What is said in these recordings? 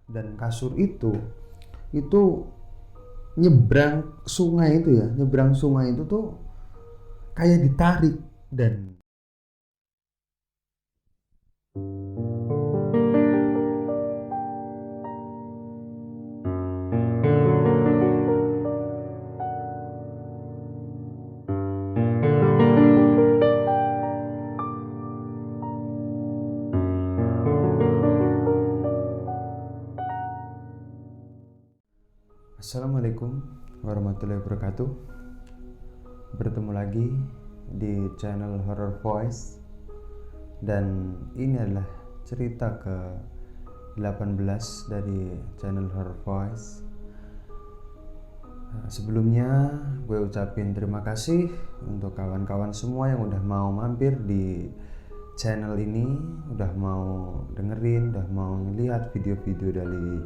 Dan kasur itu nyebrang sungai itu tuh kayak ditarik. Dan Assalamualaikum warahmatullahi wabarakatuh. Bertemu lagi di channel Horror Voice. Dan ini adalah cerita ke-18 dari channel Horror Voice. Sebelumnya gue ucapin terima kasih untuk kawan-kawan semua yang udah mau mampir di channel ini, udah mau dengerin, udah mau lihat video-video dari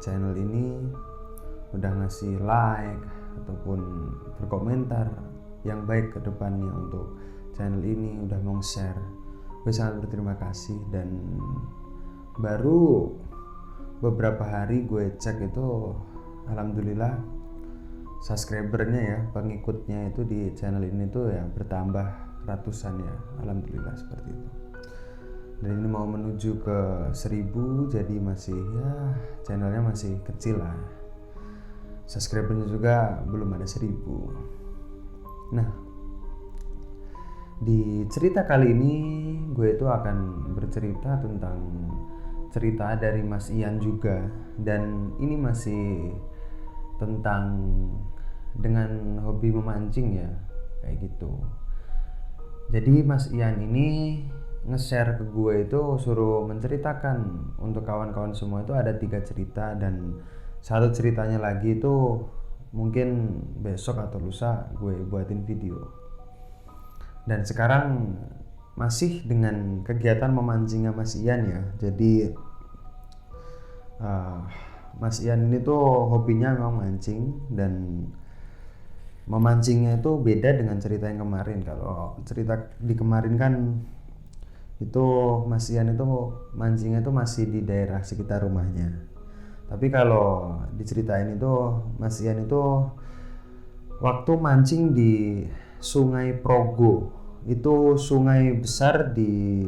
channel ini, udah ngasih like ataupun berkomentar yang baik ke depannya untuk channel ini, udah mau share. Gue sangat berterima kasih. Dan baru beberapa hari gue cek itu alhamdulillah subscribernya ya, pengikutnya itu di channel ini tuh ya bertambah ratusan ya, alhamdulillah seperti itu. Dan ini mau menuju ke 1000, jadi masih ya channelnya masih kecil lah, subscribernya juga belum ada 1000. Nah, di cerita kali ini gue itu akan bercerita tentang cerita dari Mas Ian juga. Dan ini masih tentang dengan hobi memancing ya, kayak gitu. Jadi Mas Ian ini nge-share ke gue itu suruh menceritakan untuk kawan-kawan semua itu ada 3 cerita, dan satu ceritanya lagi itu mungkin besok atau lusa gue buatin video. Dan sekarang masih dengan kegiatan memancingnya Mas Ian ya. Jadi Mas Ian ini tuh hobinya memang mancing, dan memancingnya itu beda dengan cerita yang kemarin. Kalau cerita di kemarin kan itu Mas Ian itu mancingnya itu masih di daerah sekitar rumahnya. Tapi kalau diceritain itu Mas Ian itu waktu mancing di Sungai Progo, itu sungai besar di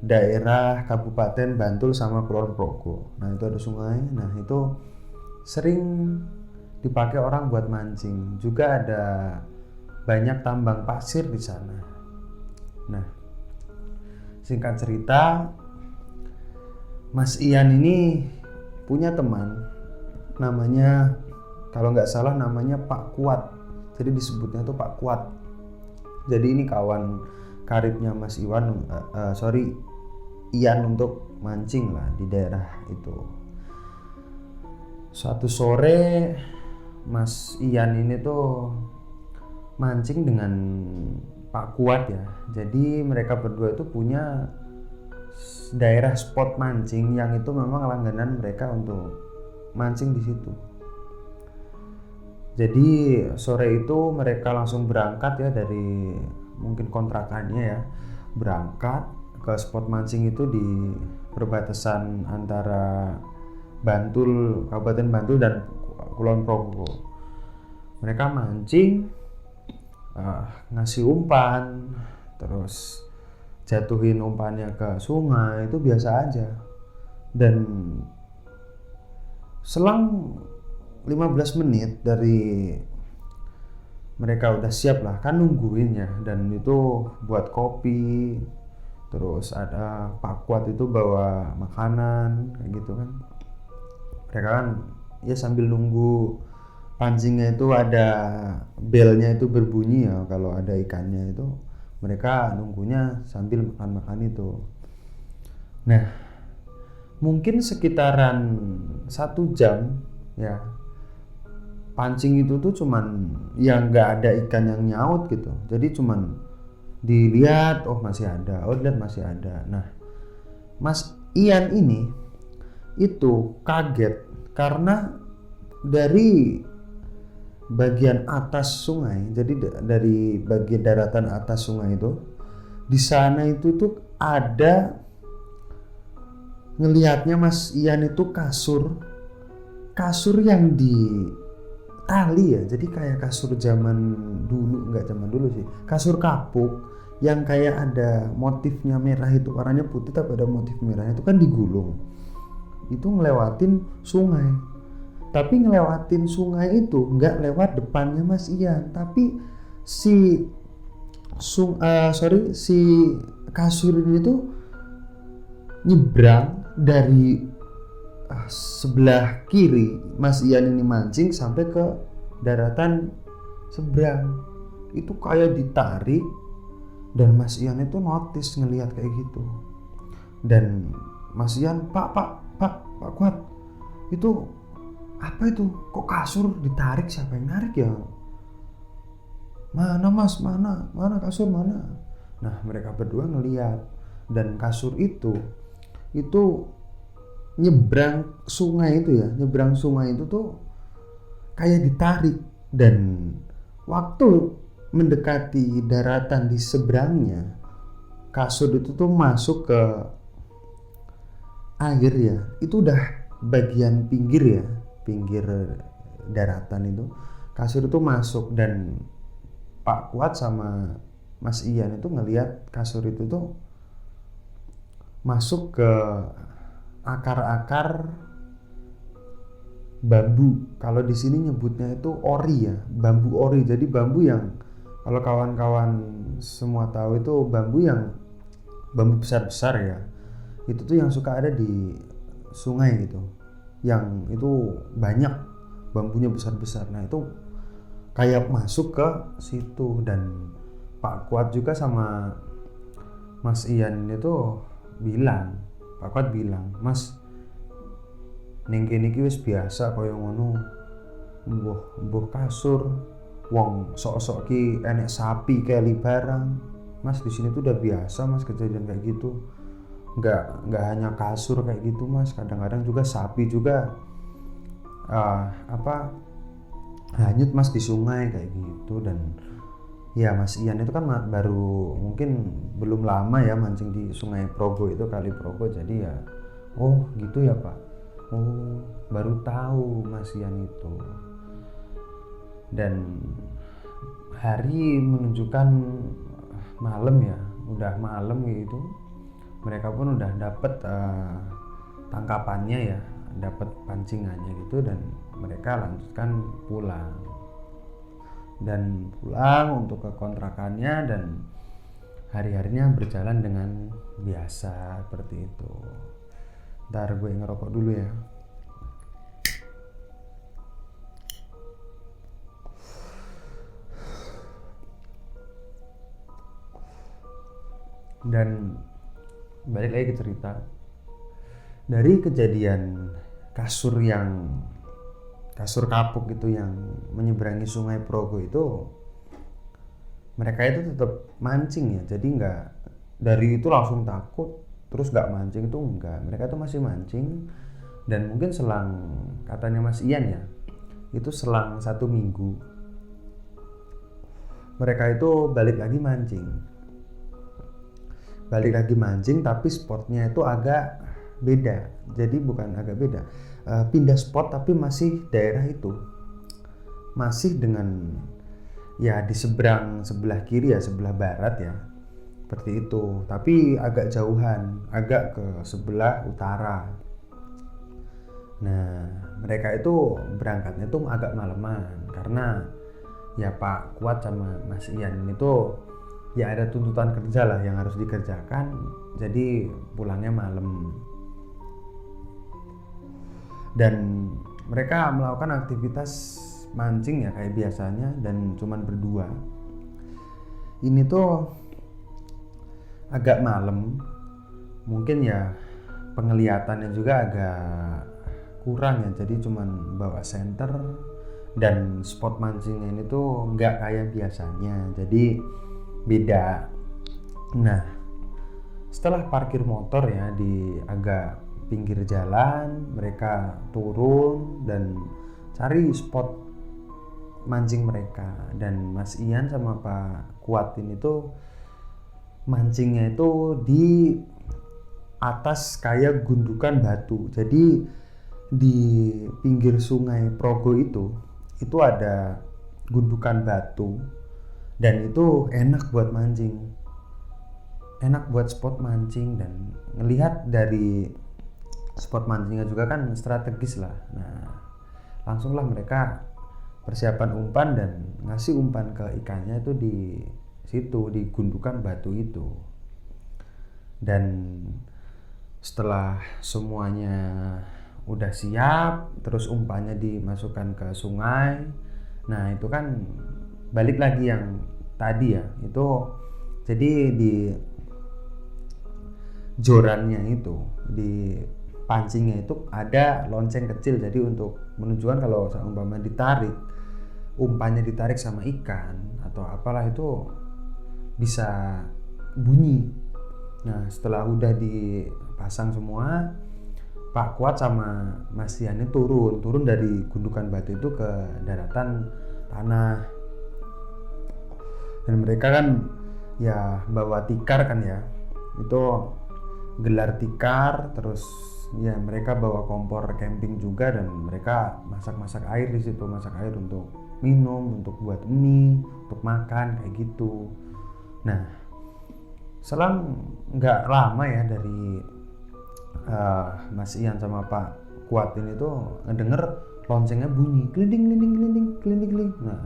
daerah Kabupaten Bantul sama Kulon Progo. Nah itu ada sungai, nah itu sering dipakai orang buat mancing. Juga ada banyak tambang pasir di sana. Nah, singkat cerita, Mas Ian ini punya teman namanya, kalau nggak salah namanya Pak Kuat. Jadi disebutnya tuh Pak Kuat. Jadi ini kawan karibnya Mas Ian untuk mancing lah di daerah itu. Suatu sore Mas Ian ini tuh mancing dengan Pak Kuat ya. Jadi mereka berdua itu punya daerah spot mancing yang itu memang langganan mereka untuk mancing di situ. Jadi sore itu mereka langsung berangkat ya dari mungkin kontrakannya ya, berangkat ke spot mancing itu di perbatasan antara Bantul, Kabupaten Bantul dan Kulon Progo. Mereka mancing, ngasih umpan, terus jatuhin umpannya ke sungai, itu biasa aja. Dan selang 15 menit dari mereka udah siap lah kan nungguin ya, dan itu buat kopi, terus ada Pak Kuat itu bawa makanan kayak gitu kan. Mereka kan ya sambil nunggu pancingnya itu ada belnya itu berbunyi ya, kalau ada ikannya itu mereka nunggunya sambil makan-makan itu. Nah mungkin sekitaran 1 jam ya, pancing itu tuh cuman yang nggak ada ikan yang nyaut gitu. Jadi cuman dilihat, oh masih ada, oh lihat masih ada. Nah Mas Ian ini itu kaget karena dari bagian atas sungai, jadi dari bagian daratan atas sungai itu, di sana itu tuh ada ngelihatnya Mas Ian itu kasur yang di tali ya, jadi kayak kasur zaman dulu, nggak zaman dulu sih, kasur kapuk yang kayak ada motifnya merah, itu warnanya putih tapi ada motif merahnya, itu kan digulung, itu ngelewatin sungai. Tapi ngelewatin sungai itu nggak lewat depannya Mas Ian, tapi si si kasur ini tuh nyebrang dari sebelah kiri Mas Ian ini mancing sampai ke daratan seberang, itu kayak ditarik, dan Mas Ian itu notice ngelihat kayak gitu. Dan Mas Ian, Pak Kuat, itu apa itu, kok kasur ditarik, siapa yang narik ya, mana Mas, mana kasur mana. Nah mereka berdua ngelihat, dan kasur itu nyebrang sungai itu ya, nyebrang sungai itu tuh kayak ditarik, dan waktu mendekati daratan di seberangnya, kasur itu tuh masuk ke air ya, itu udah bagian pinggir ya, pinggir daratan itu, kasur itu masuk. Dan Pak Kuat sama Mas Ian itu ngelihat kasur itu tuh masuk ke akar-akar bambu. Kalau di sini nyebutnya itu ori ya, bambu ori. Jadi bambu yang, kalau kawan-kawan semua tahu, itu bambu besar-besar ya. Itu tuh yang suka ada di sungai gitu. Yang itu banyak bambunya besar-besar. Nah, itu kayak masuk ke situ. Dan Pak Kuat juga sama Mas Ian itu bilang, Pak Kuat bilang, Mas, ning kene iki wis biasa kaya ngono. Mbuh kasur, wong sok-sok ki enek sapi keli barang. Mas, di sini tuh udah biasa Mas kejadian kayak gitu. Enggak hanya kasur kayak gitu Mas, kadang-kadang juga sapi juga hanyut Mas di sungai kayak gitu. Dan ya Mas Ian itu kan baru, mungkin belum lama ya mancing di Sungai Progo itu, Kali Progo. Jadi ya, oh gitu ya Pak, oh baru tahu Mas Ian itu. Dan hari menunjukkan malam ya, udah malam gitu, mereka pun udah dapet tangkapannya ya, dapet pancingannya gitu, dan mereka lanjutkan pulang. Dan pulang untuk ke kontrakannya, dan hari-harinya berjalan dengan biasa seperti itu. Ntar gue ngerokok dulu ya. Dan balik lagi ke cerita, dari kejadian kasur kapuk itu yang menyeberangi Sungai Progo itu, mereka itu tetap mancing ya. Jadi nggak dari itu langsung takut terus nggak mancing, itu enggak, mereka tuh masih mancing. Dan mungkin selang, katanya Mas Ian ya, itu selang 1 minggu mereka itu balik lagi mancing, tapi spotnya itu agak beda. Jadi bukan agak beda, pindah spot, tapi masih daerah itu, masih dengan ya di sebelah kiri ya, sebelah barat ya, seperti itu, tapi agak jauhan, agak ke sebelah utara. Nah mereka itu berangkatnya tuh agak maleman, karena ya Pak Kuat sama Mas Ian itu ya ada tuntutan kerja lah yang harus dikerjakan, jadi pulangnya malam. Dan mereka melakukan aktivitas mancing ya kayak biasanya, dan cuman berdua. Ini tuh agak malam, mungkin ya penglihatannya juga agak kurang ya, jadi cuman bawa senter, dan spot mancingnya ini tuh nggak kayak biasanya, jadi beda. Nah setelah parkir motor ya di agak pinggir jalan, mereka turun dan cari spot mancing mereka. Dan Mas Ian sama Pak Kuat ini tuh mancingnya itu di atas kayak gundukan batu. Jadi di pinggir sungai Progo itu ada gundukan batu dan itu enak buat mancing, enak buat spot mancing. Dan ngelihat dari spot mancingnya juga kan strategis lah. Nah, langsunglah mereka persiapan umpan dan ngasih umpan ke ikannya itu di situ, di gundukan batu itu. Dan setelah semuanya udah siap, terus umpannya dimasukkan ke sungai. Nah, itu kan balik lagi yang tadi ya, itu jadi di jorannya itu, di pancingnya itu ada lonceng kecil. Jadi untuk menunjukkan kalau seumpama ditarik, umpannya ditarik sama ikan atau apalah, itu bisa bunyi. Nah, setelah udah dipasang semua, Pak Kuat sama Mas Yani turun dari gundukan batu itu ke daratan tanah. Dan mereka kan ya bawa tikar kan ya, itu gelar tikar. Terus ya mereka bawa kompor camping juga, dan mereka masak air di situ, masak air untuk minum, untuk buat mie, untuk makan kayak gitu. Nah, selang nggak lama ya dari Mas Ian sama Pak Kuat ini tuh ngedenger loncengnya bunyi gelinding. Nah,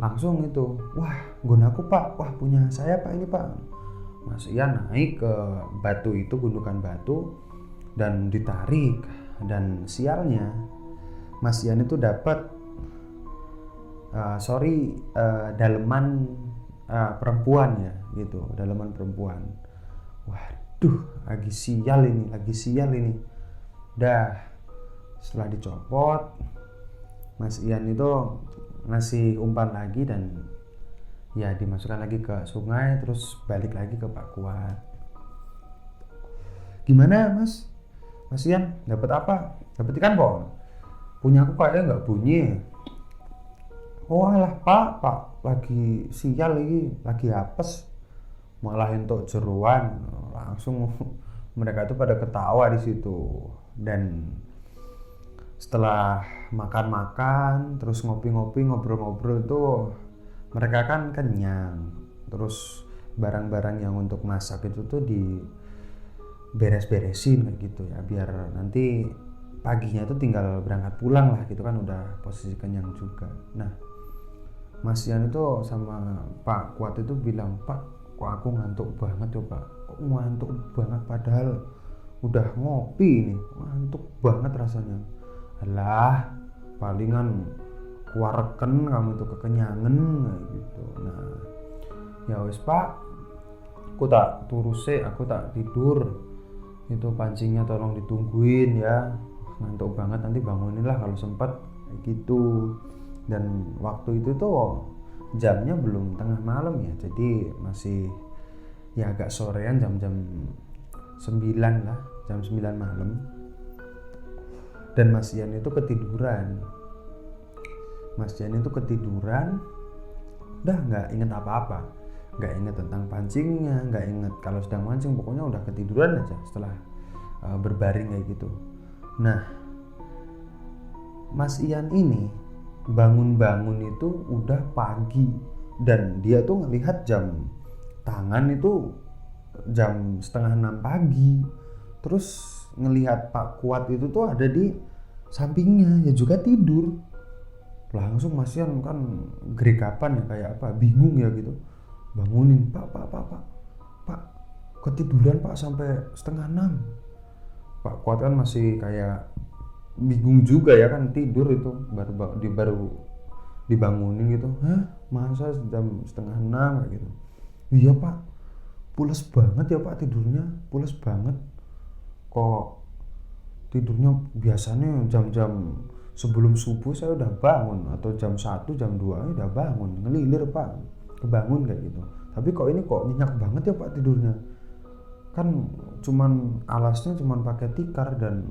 langsung itu, wah gunaku Pak, wah punya saya Pak ini Pak. Mas Ian naik ke batu itu, gundukan batu, dan ditarik. Dan sialnya Mas Ian itu dapat daleman perempuan ya gitu, daleman perempuan. Waduh, lagi sial ini. Dah, setelah dicopot, Mas Ian itu ngasih umpan lagi dan ya dimasukkan lagi ke sungai, terus balik lagi ke Pak Kuat. Gimana Mas Ian, dapat apa? Dapat ikan po? Punya aku kayaknya nggak bunyi. Oh alah Pak lagi sial lagi apes, malah entuk jeruan. Langsung mereka itu pada ketawa di situ. Dan setelah makan terus ngopi-ngopi, ngobrol-ngobrol itu mereka kan kenyang. Terus barang-barang yang untuk masak itu tuh diberes-beresin kayak gitu ya, biar nanti paginya itu tinggal berangkat pulang lah gitu kan, udah posisi kenyang juga. Nah, Mas Ian itu sama Pak Kuat itu bilang, Pak kok aku ngantuk banget ya Pak, kok ngantuk banget padahal udah ngopi ini, ngantuk banget rasanya. Alah, palingan kuareken kamu itu kekenyangan gitu. Nah, ya wis Pak, aku tak turuse, aku tak tidur. Itu pancingnya tolong ditungguin ya. Ngantuk banget, nanti bangunin lah kalau sempat kayak gitu. Dan waktu itu tuh jamnya belum tengah malam ya, jadi masih ya agak sorean, jam 9 lah, jam 9 malam. Dan Mas Ian itu ketiduran. Udah nggak inget apa-apa, nggak inget tentang pancingnya, nggak inget kalau sedang mancing, pokoknya udah ketiduran aja setelah berbaring kayak gitu. Nah, Mas Ian ini bangun itu udah pagi, dan dia tuh ngelihat jam tangan itu jam 5:30 pagi. Terus ngelihat Pak Kuat itu tuh ada di sampingnya, ya juga tidur. Langsung Mas Ian kan gerekapan ya, kayak apa, bingung ya gitu, bangunin, Pak ketiduran Pak sampai 5:30. Pak Kuat kan masih kayak bingung juga ya kan, tidur itu baru dibangunin gitu. Hah, masa jam 5:30 kayak gitu? Iya Pak, pules banget ya Pak tidurnya, pules banget. Kok tidurnya biasanya jam-jam sebelum subuh saya udah bangun, atau jam 1, jam 2 udah bangun, ngelilir Pak, kebangun kayak gitu. Tapi kok ini kok nyenyak banget ya Pak tidurnya? Kan cuman alasnya cuman pakai tikar dan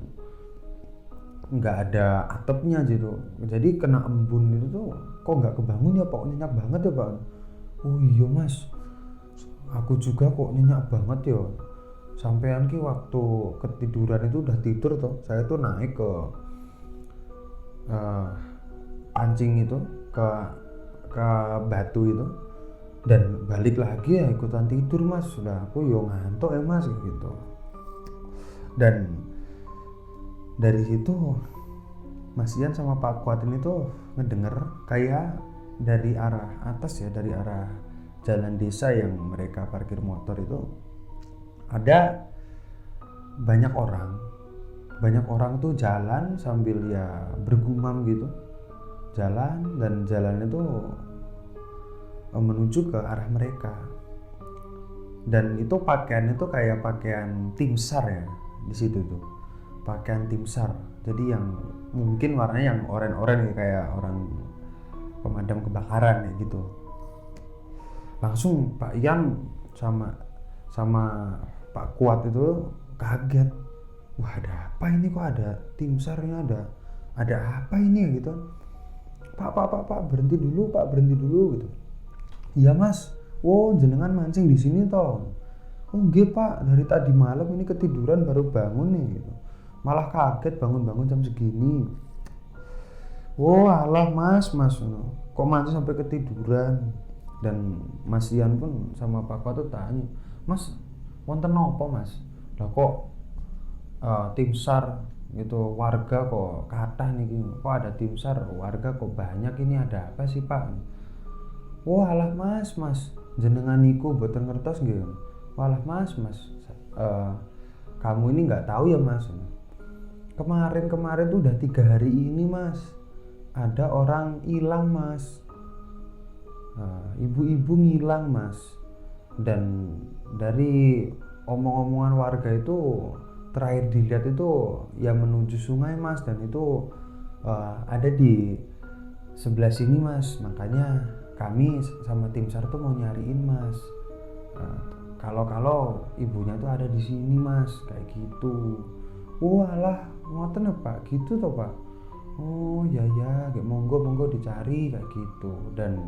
nggak ada atapnya gitu, jadi kena embun itu tuh kok nggak kebangun ya Pak, nyenyak banget ya Pak. Oh iya Mas, aku juga kok nyenyak banget ya. sampean ki waktu ketiduran itu udah tidur toh, saya tuh naik ke eh, pancing itu, ke ke batu itu, dan balik lagi ya ikutan tidur mas. Sudah aku yo ngantuk ya mas gitu. Dan dari situ Mas Ian sama Pak Kuat ini tuh ngedenger kayak dari arah atas ya, dari arah jalan desa yang mereka parkir motor itu ada banyak orang tuh jalan sambil ya bergumam gitu, jalan, dan jalannya tuh menuju ke arah mereka. Dan itu pakaiannya tuh kayak pakaian tim SAR ya, di situ tuh pakaian tim SAR. Jadi yang mungkin warnanya yang oranye-oranye kayak orang pemadam kebakaran ya gitu. Langsung Pak Ian sama sama Pak Kuat itu kaget. Wah, ada apa ini, kok ada tim SAR-nya, ada apa ini gitu. Pak, berhenti dulu gitu. Iya mas, oh jenengan mancing di sini toh. Oh nggih pak, dari tadi malam ini ketiduran baru bangun nih gitu. Malah kaget bangun-bangun jam segini. Oh alah mas, kok mancing sampai ketiduran. Dan Mas Ian pun sama Pak Kwa tuh tanya, mas wonten nopo mas? Lah kok tim SAR gitu, warga kok kathah niki, kok ada tim SAR, warga kok banyak, ini ada apa sih pak? Wah alah mas, jenengan niku boten ngertos nggih. Walah mas, eh, kamu ini nggak tahu ya mas. Kemarin tuh udah 3 hari ini mas, ada orang hilang mas. Ibu-ibu ngilang mas. Dan dari omong-omongan warga itu terakhir dilihat itu ya menuju sungai mas, dan itu ada di sebelah sini mas. Makanya kami sama tim SAR tuh mau nyariin mas. Kalau ibunya tuh ada di sini mas, kayak gitu. Walah ngoten ya pak, gitu toh pak. Oh ya kayak monggo dicari kayak gitu. Dan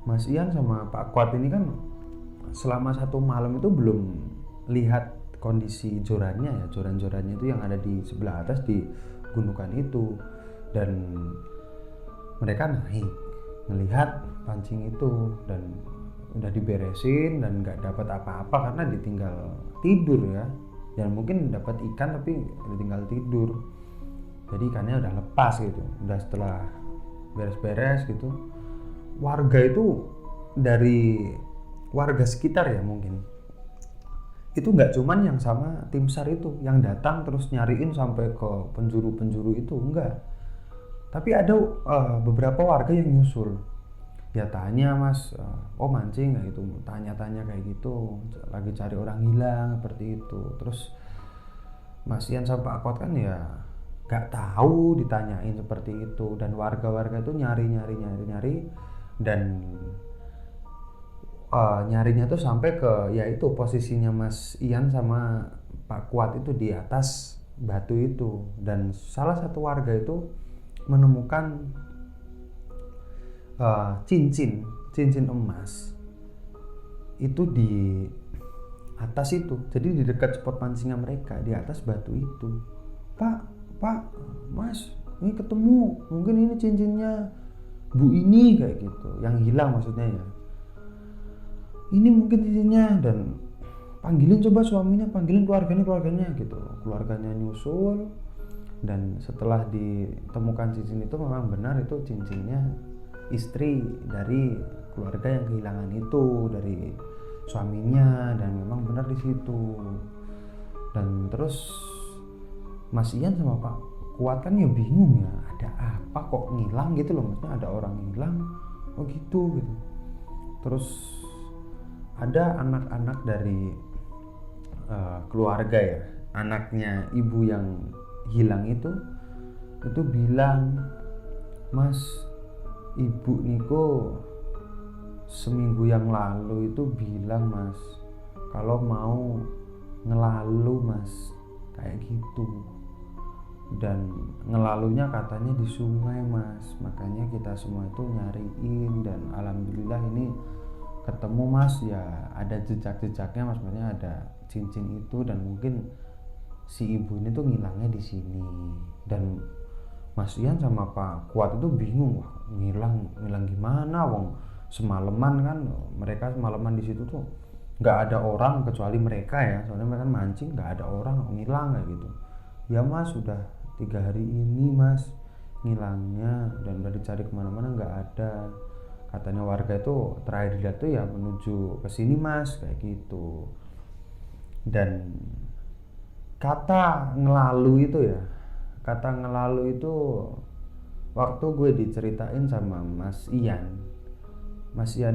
Mas Ian sama Pak Kuat ini kan selama 1 malam itu belum lihat kondisi jorannya ya, joran-jorannya itu yang ada di sebelah atas di gundukan itu. Dan mereka naik melihat pancing itu, dan udah diberesin dan nggak dapat apa-apa karena ditinggal tidur ya. Dan mungkin dapat ikan tapi ditinggal tidur, jadi ikannya udah lepas gitu. Udah setelah beres-beres gitu, warga itu, dari warga sekitar ya mungkin, itu nggak cuman yang sama tim SAR itu yang datang terus nyariin sampai ke penjuru-penjuru itu, enggak. Tapi ada beberapa warga yang nyusul. Ya tanya mas, oh mancing kayak gitu, tanya-tanya kayak gitu, lagi cari orang hilang seperti itu. Terus Mas Ian sama Pak Akot kan ya gak tahu ditanyain seperti itu. Dan warga-warga itu nyari, dan nyarinya tuh sampai ke yaitu posisinya Mas Ian sama Pak Kuat itu di atas batu itu. Dan salah satu warga itu menemukan cincin emas itu di atas itu. Jadi di dekat spot pancingan mereka, di atas batu itu. Pak, mas, ini ketemu, mungkin ini cincinnya bu ini, kayak gitu, yang hilang maksudnya ya. Ini mungkin cincinnya. Dan panggilin coba suaminya, panggilin keluarganya gitu. Keluarganya nyusul, dan setelah ditemukan cincin itu memang benar itu cincinnya istri dari keluarga yang kehilangan itu, dari suaminya, dan memang benar di situ. Dan terus Mas Ian sama Pak Kuat kan ya bingung ya, ada apa kok ngilang gitu loh, maksudnya ada orang ngilang, oh gitu. Terus ada anak-anak dari keluarga ya, anaknya ibu yang hilang itu bilang, mas, ibu Niko seminggu yang lalu itu bilang mas kalau mau ngelalu mas, kayak gitu. Dan ngelalunya katanya di sungai mas, makanya kita semua itu nyariin. Dan alhamdulillah ini ketemu mas, ya ada jejak-jejaknya mas, maksudnya ada cincin itu, dan mungkin si ibu ini tuh ngilangnya di sini. Dan Mas Ian sama Pak Kuat itu bingung, wah ngilang gimana, wong semalaman kan, mereka semalaman di situ tuh nggak ada orang kecuali mereka ya, soalnya mereka mancing, nggak ada orang, ngilang kayak gitu. Ya Mas, sudah 3 hari ini Mas ngilangnya, dan udah dicari kemana-mana nggak ada. Katanya warga itu terakhir dilihat tuh ya menuju ke sini Mas, kayak gitu. Dan kata ngelalu itu ya, kata ngelalu itu waktu gue diceritain sama Mas Ian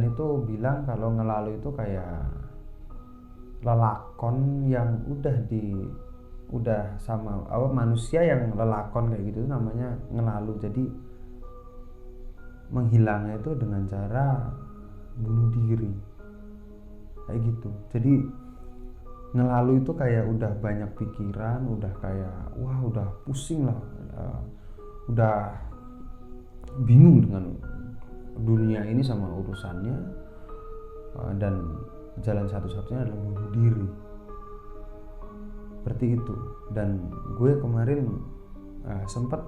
itu bilang kalau ngelalu itu kayak lelakon yang udah sama manusia yang lelakon kayak gitu, namanya ngelalu. Jadi menghilangnya itu dengan cara bunuh diri kayak gitu. Jadi ngelalu itu kayak udah banyak pikiran, udah kayak wah udah pusing lah, udah bingung dengan dunia ini sama urusannya, dan jalan satu-satunya adalah bunuh diri, seperti itu. Dan gue kemarin sempet,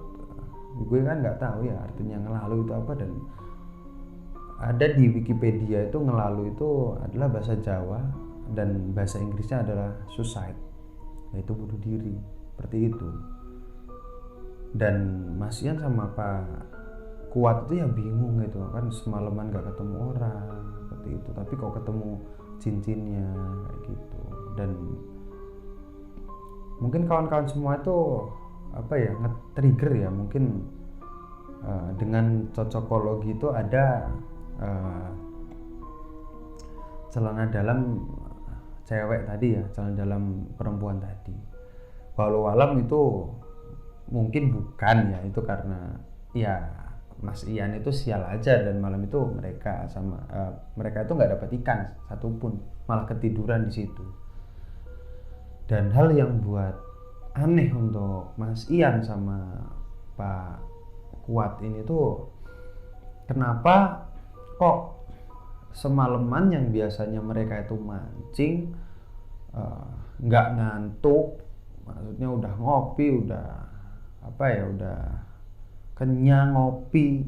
gue kan nggak tahu ya artinya ngelalu itu apa, dan ada di Wikipedia itu ngelalu itu adalah bahasa Jawa dan bahasa Inggrisnya adalah suicide, yaitu bunuh diri, seperti itu. Dan Mas Ian sama Pak Kuat itu ya bingung gitu kan, semalaman gak ketemu orang seperti itu, tapi kok ketemu cincinnya kayak gitu. Dan mungkin kawan-kawan semua itu apa ya, nge-trigger ya mungkin, dengan cocokologi itu ada celana dalam cewek tadi ya, celana dalam perempuan tadi. Walau alam itu mungkin bukan ya, itu karena ya Mas Ian itu sial aja, dan malam itu mereka itu nggak dapat ikan satupun, malah ketiduran di situ. Dan hal yang buat aneh untuk Mas Ian sama Pak Kuat ini tuh, kenapa kok semalaman yang biasanya mereka itu mancing nggak ngantuk, maksudnya udah ngopi, udah udah kenyang ngopi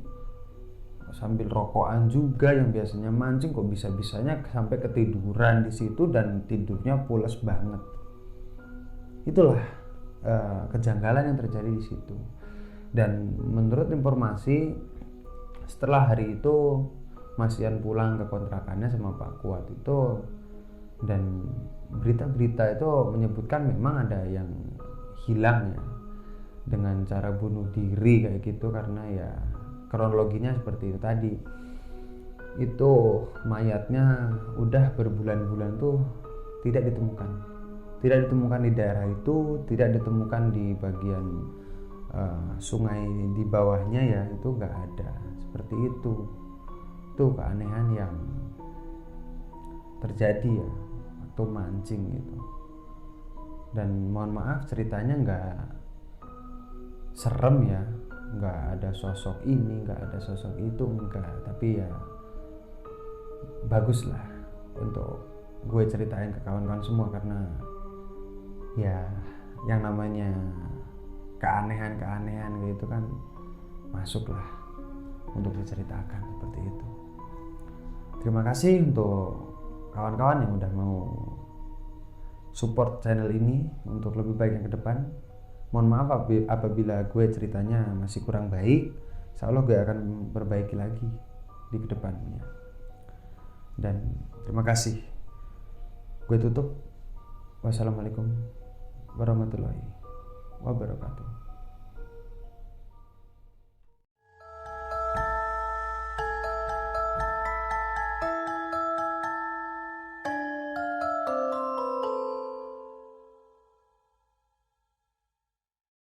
sambil rokokan juga, yang biasanya mancing kok bisa-bisanya sampai ketiduran di situ dan tidurnya pules banget. Itulah kejanggalan yang terjadi di situ. Dan menurut informasi, setelah hari itu Mas Ian pulang ke kontrakannya sama Pak Kuat itu, dan berita-berita itu menyebutkan memang ada yang hilang ya dengan cara bunuh diri kayak gitu, karena ya kronologinya seperti itu tadi. Itu mayatnya udah berbulan-bulan tuh tidak ditemukan di daerah itu, tidak ditemukan di bagian sungai di bawahnya ya, itu nggak ada, seperti itu. Itu keanehan yang terjadi ya waktu mancing gitu. Dan mohon maaf ceritanya nggak serem ya, nggak ada sosok ini, nggak ada sosok itu, enggak, tapi ya bagus lah untuk gue ceritain ke kawan-kawan semua, karena ya yang namanya keanehan gitu kan masuklah untuk diceritakan seperti itu. Terima kasih untuk kawan-kawan yang udah mau support channel ini untuk lebih baik yang ke depan. Mohon maaf apabila gue ceritanya masih kurang baik. Insya Allah gue akan perbaiki lagi di kedepannya. Dan terima kasih. Gue tutup. Wassalamualaikum warahmatullahi wabarakatuh.